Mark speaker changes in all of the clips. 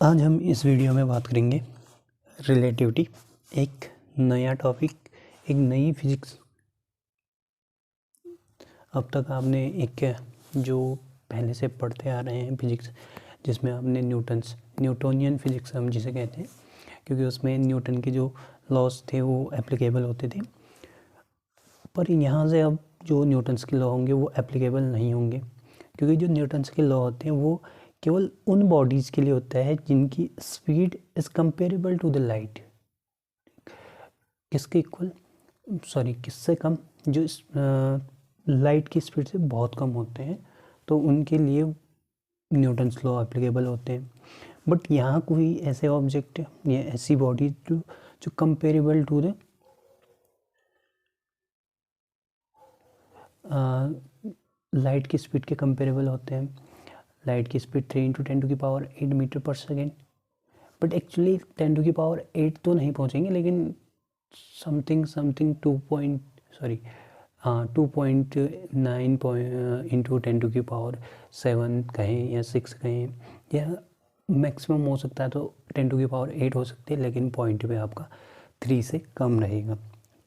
Speaker 1: आज हम इस वीडियो में बात करेंगे रिलेटिविटी, एक नया टॉपिक, एक नई फिजिक्स। अब तक आपने एक जो पहले से पढ़ते आ रहे हैं फिजिक्स, जिसमें आपने न्यूटोनियन फिजिक्स हम जिसे कहते हैं, क्योंकि उसमें न्यूटन के जो लॉज थे वो एप्लीकेबल होते थे। पर यहाँ से अब जो न्यूटन्स के लॉ होंगे वो एप्लीकेबल नहीं होंगे, क्योंकि जो न्यूटन्स के लॉ होते हैं वो केवल उन बॉडीज़ के लिए होता है जिनकी speed is comparable to the light. किसके इक्वल, किससे कम, जो लाइट की स्पीड से बहुत कम होते हैं, तो उनके लिए न्यूटन्स लॉ एप्लीकेबल होते हैं। बट यहाँ कोई ऐसे ऑब्जेक्ट या ऐसी बॉडी जो कंपेरेबल टू द लाइट की स्पीड के कंपेरेबल होते हैं। लाइट की स्पीड 3 × 10⁸ मीटर पर सेकेंड, बट एक्चुअली 10⁸ तो नहीं पहुँचेंगे, लेकिन समथिंग 2.9 इंटू 10⁻7 कहें या 6 कहें, या मैक्सिमम हो सकता है तो 10⁸ हो सकती है, लेकिन पॉइंट पे आपका 3 से कम रहेगा।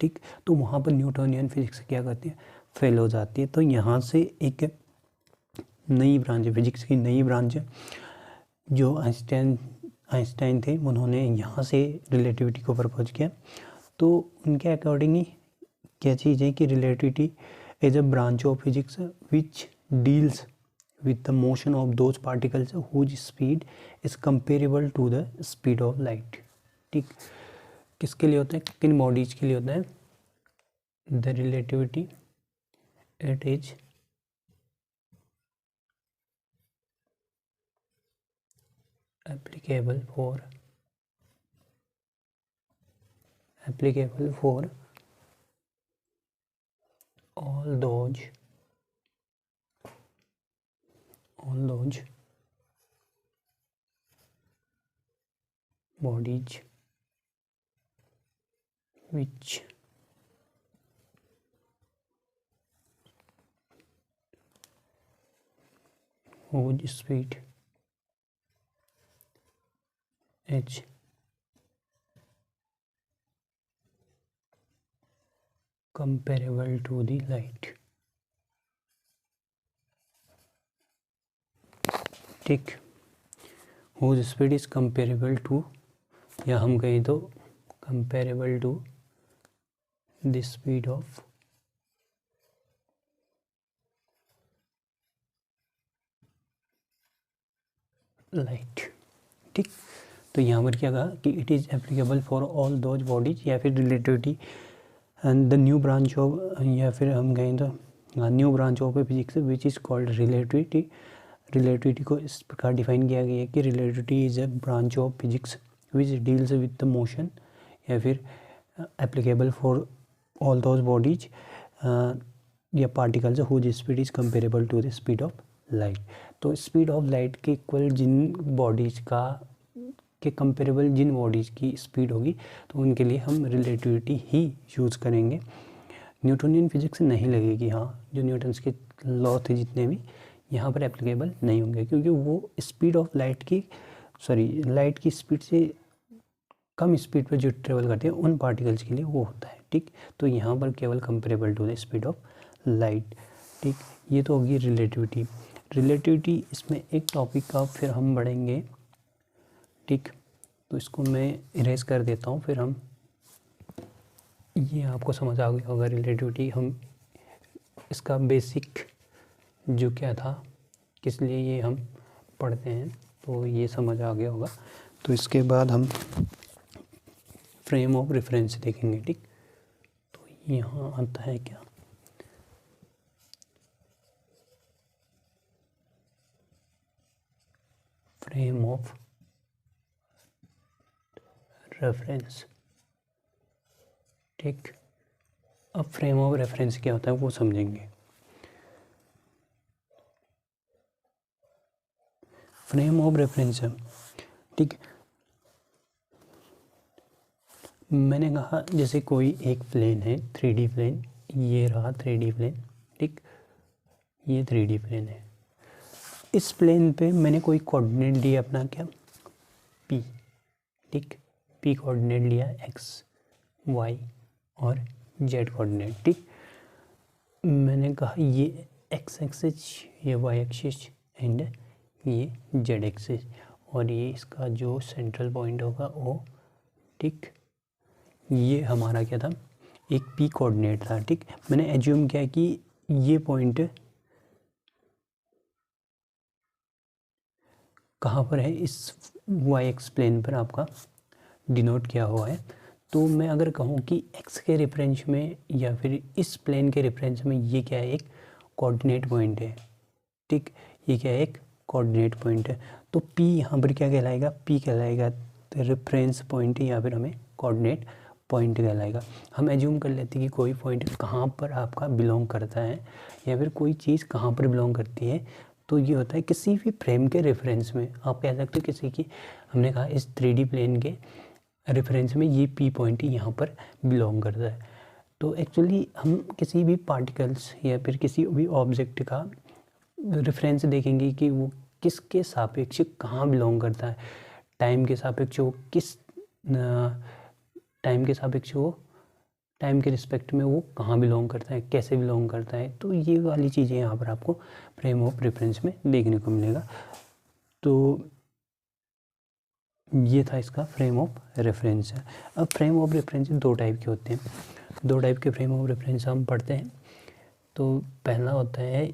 Speaker 1: ठीक, तो वहाँ पर न्यूटोनियन फिजिक्स क्या करती है, फेल हो जाती है। तो यहाँ से एक नई ब्रांच है, फिजिक्स की नई ब्रांच है, जो आइंस्टाइन थे, उन्होंने यहाँ से रिलेटिविटी को प्रपोज किया। तो उनके अकॉर्डिंग ही क्या चीज़ है कि relativity is a branch of physics which deals with the motion of those particles whose speed is comparable to the speed of light. ठीक, किसके लिए होता है, किन बॉडीज के लिए होता है, the relativity it is applicable for all those bodies which whose speed is comparable to the light। ठीक, whose speed is comparable to, या हम कहें तो comparable to the speed of light. ठीक, तो यहाँ पर क्या कहा कि it is applicable for all those bodies, या फिर relativity and the new branch of, या फिर हम कहें तो new branch of physics which is called relativity. Relativity को इस प्रकार डिफाइन किया गया है कि relativity is a branch of physics which deals with the motion, या फिर applicable for all those bodies या particles whose speed is comparable to the speed of light. तो स्पीड ऑफ लाइट के इक्वल जिन बॉडीज़ के comparable जिन bodies की speed होगी, तो उनके लिए हम रिलेटिविटी ही यूज़ करेंगे। न्यूटोनियन फिजिक्स नहीं लगेगी, हाँ, जो न्यूटन्स के लॉ थे जितने भी यहाँ पर एप्लीकेबल नहीं होंगे, क्योंकि वो स्पीड ऑफ लाइट की स्पीड से कम स्पीड पर जो ट्रेवल करते हैं उन पार्टिकल्स के लिए वो होता है। ठीक, तो यहाँ पर केवल comparable to the speed of light. ठीक, ये तो होगी रिलेटिविटी। इसमें एक टॉपिक का फिर हम बढ़ेंगे। ठीक, तो इसको मैं इरेज कर देता हूँ, फिर हम, ये आपको समझ आ गया होगा रिलेटिविटी, हम इसका बेसिक जो क्या था, किस लिए ये हम पढ़ते हैं, तो ये समझ आ गया होगा। तो इसके बाद हम फ्रेम ऑफ रेफरेंस देखेंगे। ठीक, तो यहाँ आता है क्या, फ्रेम ऑफ रेफरेंस। ठीक, अब फ्रेम ऑफ रेफरेंस क्या होता है वो समझेंगे। फ्रेम ऑफ रेफरेंस, ठीक, मैंने कहा जैसे कोई एक प्लेन है, 3D प्लेन, ये रहा 3D प्लेन। ठीक, ये 3D प्लेन है। इस प्लेन पे मैंने कोई कोऑर्डिनेट दिया अपना क्या, पी, ठीक, पी कोऑर्डिनेट लिया एक्स वाई और जेड कोऑर्डिनेट, ठीक। मैंने कहा ये एक्स एक्सिस, ये वाई एक्सिस एंड ये जेड एक्सिस, और ये इसका जो सेंट्रल पॉइंट होगा ओ, ठीक। ये हमारा क्या था, एक पी कोऑर्डिनेट था, ठीक। मैंने एज्यूम किया कि ये पॉइंट कहाँ पर है, इस वाई एक्स प्लेन पर आपका डिनोट किया हुआ है। तो मैं अगर कहूँ कि एक्स के रेफरेंस में या फिर इस प्लेन के रेफरेंस में ये क्या है, एक कोऑर्डिनेट पॉइंट है, ठीक। ये क्या है, एक कोऑर्डिनेट पॉइंट है। तो पी यहाँ पर क्या कहलाएगा, पी कहलाएगा रेफरेंस पॉइंट या फिर हमें कोऑर्डिनेट पॉइंट कहलाएगा। हम एज्यूम कर लेते हैं कि कोई पॉइंट कहाँ पर आपका बिलोंग करता है या फिर कोई चीज़ कहाँ पर बिलोंग करती है। तो ये होता है किसी भी फ्रेम के रेफरेंस में, आप कह सकते हो किसी की, हमने कहा इस 3D प्लेन के रेफरेंस में ये पी पॉइंट यहाँ पर बिलोंग करता है। तो एक्चुअली हम किसी भी पार्टिकल्स या फिर किसी भी ऑब्जेक्ट का रेफरेंस देखेंगे कि वो किसके सापेक्ष कहाँ बिलोंग करता है, टाइम के सापेक्ष वो किस टाइम के सापेक्ष वो टाइम के रिस्पेक्ट में वो कहाँ बिलोंग करता है, कैसे बिलोंग करता है। तो ये वाली चीज़ें यहाँ पर आपको फ्रेम ऑफ रेफरेंस में देखने को मिलेगा। तो ये था इसका फ्रेम ऑफ रेफरेंस। अब फ्रेम ऑफ रेफरेंस दो टाइप के होते हैं, दो टाइप के फ्रेम ऑफ रेफरेंस हम पढ़ते हैं। तो पहला होता है,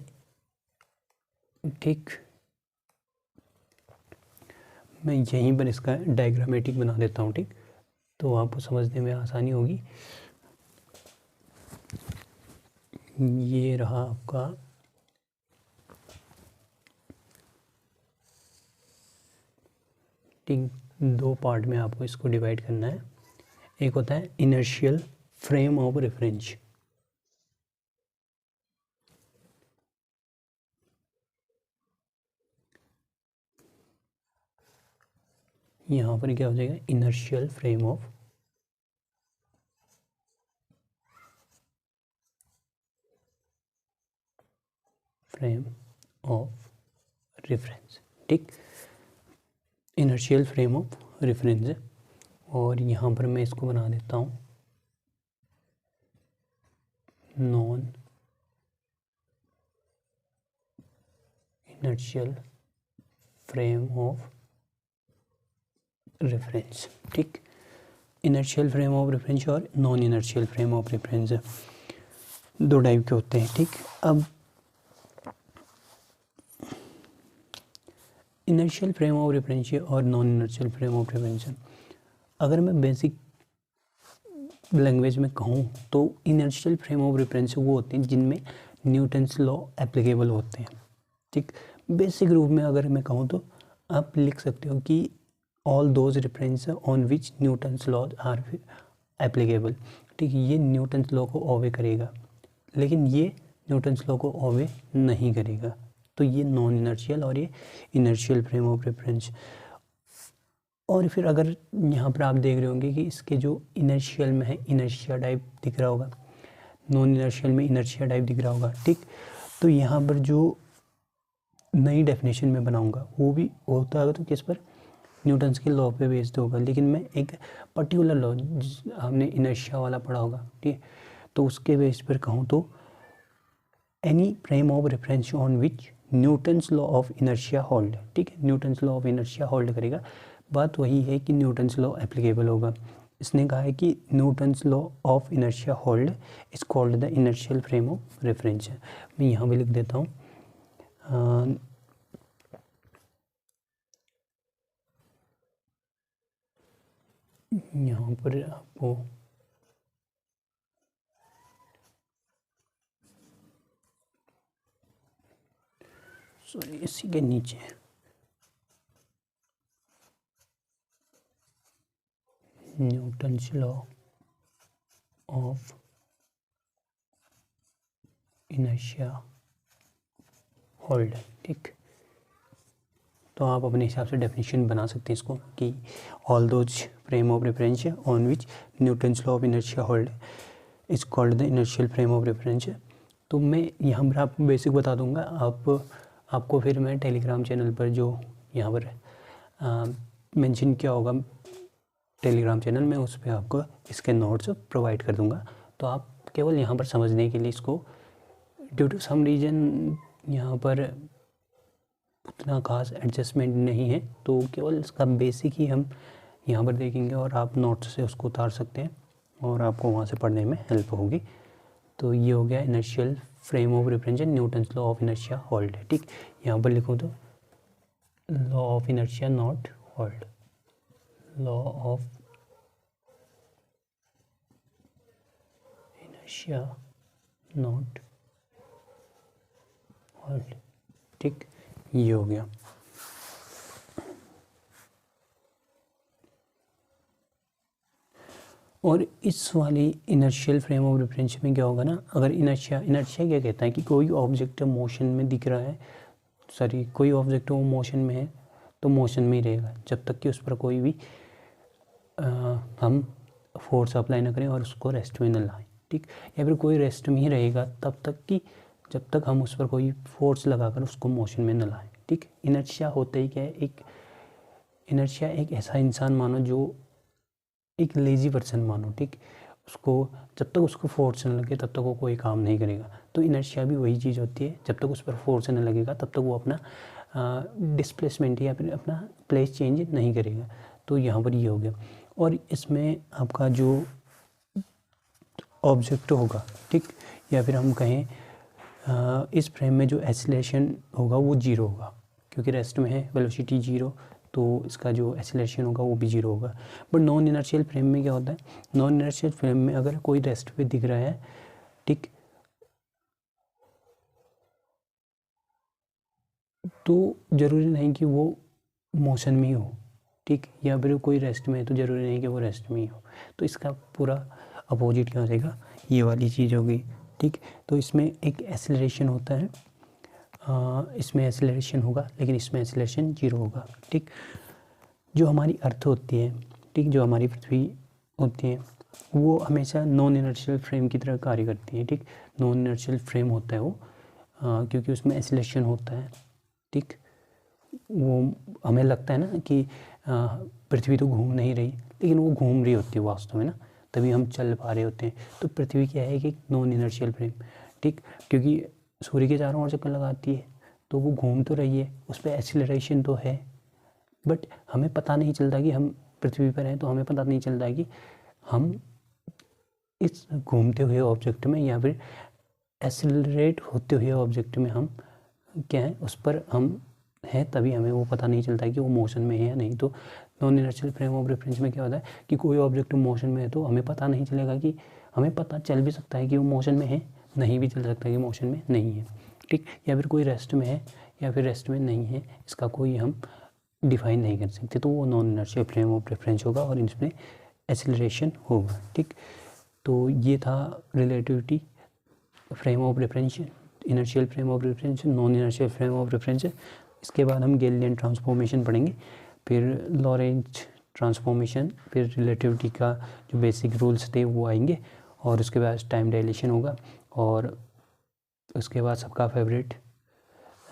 Speaker 1: ठीक, मैं यहीं पर इसका डायग्रामेटिक बना देता हूँ, ठीक, तो आपको समझने में आसानी होगी। ये रहा आपका ठीक, दो पार्ट में आपको इसको डिवाइड करना है। एक होता है इनर्शियल फ्रेम ऑफ रेफरेंस, यहाँ पर क्या हो जाएगा, इनर्शियल फ्रेम ऑफ रेफरेंस, ठीक, इनर्शियल फ्रेम ऑफ रेफरेंस। और यहाँ पर मैं इसको बना देता हूँ non inertial frame of reference, ठीक। इनर्शियल फ्रेम ऑफ रेफरेंस और non inertial frame of reference दो टाइप के होते हैं, ठीक। अब इनर्शियल फ्रेम ऑफ रेफरेंस और non inertial frame of reference, अगर मैं बेसिक लैंग्वेज में कहूँ तो इनर्शियल फ्रेम ऑफ रेफरेंस वो होते हैं जिनमें न्यूटन्स लॉ एप्लीकेबल होते हैं, ठीक। बेसिक रूप में अगर मैं कहूँ तो आप लिख सकते हो कि all those reference on which Newton's laws are applicable, ठीक। ये न्यूटन्स लॉ को ओबे करेगा, लेकिन ये न्यूटन्स लॉ को ओबे नहीं करेगा। तो ये नॉन इनर्शियल और ये इनर्शियल फ्रेम ऑफ रेफरेंस। और फिर अगर यहाँ पर आप देख रहे होंगे कि इसके जो इनर्शियल में है इनर्शिया टाइप दिख रहा होगा, नॉन इनर्शियल में इनर्शिया टाइप दिख रहा होगा, ठीक। तो यहाँ पर जो नई डेफिनेशन में बनाऊंगा वो भी होता है तो किस पर, न्यूटन्स के लॉ पे बेस्ड होगा, लेकिन मैं एक पर्टिकुलर लॉ हमने इनर्शिया वाला पढ़ा होगा, ठीक, तो उसके बेस पर कहूँ तो any frame of reference on which Newton's law of inertia hold, ठीक है, Newton's law of inertia hold करेगा। बात वही है कि न्यूटन्स लॉ एप्लीकेबल होगा। इसने कहा है कि Newton's law of inertia hold is called the inertial frame of reference. मैं यहाँ भी लिख देता हूँ, यहाँ पर आपको सॉरी इसी के नीचे Newton's law of inertia hold, ठीक। तो आप अपने हिसाब से डेफिनेशन बना सकते हैं इसको कि all those frame of reference on which Newton's law of inertia hold is called the inertial frame of reference. तो मैं यहाँ पर आपको बेसिक बता दूंगा, आपको फिर मैं टेलीग्राम चैनल पर जो यहाँ पर मेंशन किया होगा टेलीग्राम चैनल में, उस पर आपको इसके नोट्स प्रोवाइड कर दूंगा। तो आप केवल यहाँ पर समझने के लिए इसको, ड्यू टू सम रीज़न यहाँ पर उतना खास एडजस्टमेंट नहीं है, तो केवल इसका बेसिक ही हम यहाँ पर देखेंगे और आप नोट्स से उसको उतार सकते हैं और आपको वहाँ से पढ़ने में हेल्प होगी। तो ये हो गया inertial frame of reference, Newton's law of inertia hold. ठीक, यहाँ पर लिखूँ तो law of inertia not hold, law of inertia not hold. ठीक, ये हो गया। और इस वाली इनर्शियल फ्रेम ऑफ रेफरेंस में क्या होगा ना, अगर इनर्शिया क्या कहता है कि कोई ऑब्जेक्ट मोशन में दिख रहा है, सॉरी कोई ऑब्जेक्ट वो मोशन में है तो मोशन में ही रहेगा जब तक कि उस पर कोई भी हम फोर्स अप्लाई ना करें और उसको रेस्ट में न लाएं। ठीक, या फिर कोई रेस्ट में ही रहेगा तब तक कि जब तक हम उस पर कोई फोर्स लगाकर उसको मोशन में न लाएं। ठीक, इनर्शिया होता ही क्या है, इनर्शिया एक ऐसा इंसान मानो जो एक लेज़ी पर्सन मानो। ठीक, उसको जब तक उसको फोर्स न लगे तब तक वो कोई काम नहीं करेगा। तो इनर्शिया भी वही चीज़ होती है, जब तक उस पर फोर्स न लगेगा तब तक वो अपना डिस्प्लेसमेंट या फिर अपना प्लेस चेंज नहीं करेगा। तो यहाँ पर ये हो गया। और इसमें आपका जो ऑब्जेक्ट होगा, ठीक, या फिर हम कहें इस फ्रेम में जो एक्सीलरेशन होगा वो जीरो होगा, क्योंकि रेस्ट में है, वेलोसिटी जीरो, तो इसका जो एक्सीलरेशन होगा वो भी जीरो होगा। बट नॉन इनर्शियल फ्रेम में क्या होता है, नॉन इनर्शियल फ्रेम में अगर कोई रेस्ट पे दिख रहा है, ठीक, तो ज़रूरी नहीं कि वो मोशन में ही हो। ठीक, या फिर कोई रेस्ट में है तो ज़रूरी नहीं कि वो रेस्ट में ही हो। तो इसका पूरा अपोजिट क्या हो जाएगा, ये वाली चीज़ होगी। ठीक, तो इसमें एक एक्सीलरेशन होता है, इसमें एक्सीलरेशन होगा लेकिन इसमें एक्सीलरेशन जीरो होगा। ठीक, जो हमारी अर्थ होती है, ठीक, जो हमारी पृथ्वी होती है वो हमेशा नॉन इनर्शियल फ्रेम की तरह कार्य करती है। ठीक, नॉन इनर्शियल फ्रेम होता है वो, क्योंकि उसमें एक्सीलरेशन होता है। ठीक, वो हमें लगता है ना कि पृथ्वी तो घूम नहीं रही, लेकिन वो घूम रही होती है वास्तव में ना, तभी हम चल पा रहे होते हैं। तो पृथ्वी क्या है कि नॉन इनर्शियल फ्रेम। ठीक, क्योंकि सूर्य के चारों ओर चक्कर लगाती है तो वो घूम तो रही है, उस पर एक्सीलरेशन तो है, बट हमें पता नहीं चलता कि हम पृथ्वी पर हैं, तो हमें पता नहीं चलता कि हम इस घूमते हुए ऑब्जेक्ट में या फिर एक्सीलरेट होते हुए ऑब्जेक्ट में हम क्या है, उस पर हम हैं, तभी हमें वो पता नहीं चलता कि वो मोशन में है या नहीं। तो non inertial frame of reference में क्या होता है कि कोई ऑब्जेक्ट मोशन में है तो हमें पता नहीं चलेगा कि, हमें पता चल भी सकता है कि वो मोशन में है, नहीं भी चल सकता है कि मोशन में नहीं है। ठीक, या फिर कोई रेस्ट में है या फिर रेस्ट में नहीं है, इसका कोई हम डिफाइन नहीं कर सकते, तो वो non inertial frame of reference होगा और इसमें एक्सीलरेशन होगा। ठीक, तो ये था relativity frame of reference, inertial frame of reference, non inertial frame of reference. इसके बाद हम गैलीलियन ट्रांसफॉर्मेशन पढ़ेंगे, फिर लॉरेंज ट्रांसफॉर्मेशन, फिर रिलेटिविटी का जो बेसिक रूल्स थे वो आएंगे, और उसके बाद टाइम डायलेशन होगा, और उसके बाद सबका फेवरेट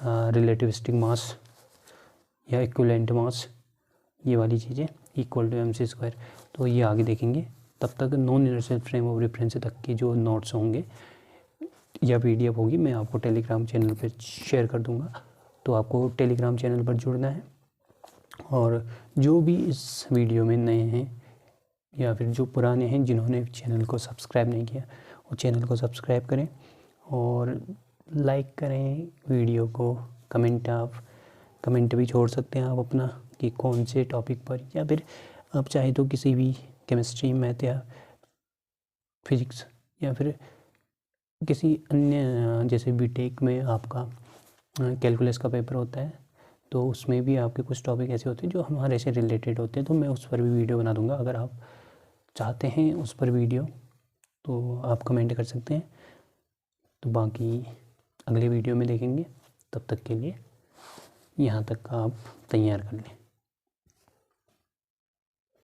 Speaker 1: रिलेटिविस्टिक मास या इक्विवेलेंट मास, ये वाली चीज़ें इक्वल टू mc²। तो ये आगे देखेंगे। तब तक non inertial frame of reference तक के जो नोट्स होंगे या PDF होगी मैं आपको टेलीग्राम चैनल पर शेयर कर दूंगा, तो आपको टेलीग्राम चैनल पर जुड़ना है। और जो भी इस वीडियो में नए हैं या फिर जो पुराने हैं जिन्होंने चैनल को सब्सक्राइब नहीं किया, वो चैनल को सब्सक्राइब करें और लाइक करें वीडियो को। कमेंट भी छोड़ सकते हैं आप अपना कि कौन से टॉपिक पर, या फिर आप चाहे तो किसी भी केमिस्ट्री, मैथ या फिजिक्स या फिर किसी अन्य, जैसे बीटेक में आपका कैलकुलस का पेपर होता है, तो उसमें भी आपके कुछ टॉपिक ऐसे होते हैं जो हमारे से रिलेटेड होते हैं, तो मैं उस पर भी वीडियो बना दूंगा। अगर आप चाहते हैं उस पर वीडियो तो आप कमेंट कर सकते हैं। तो बाकी अगले वीडियो में देखेंगे, तब तक के लिए यहाँ तक का आप तैयार कर लें।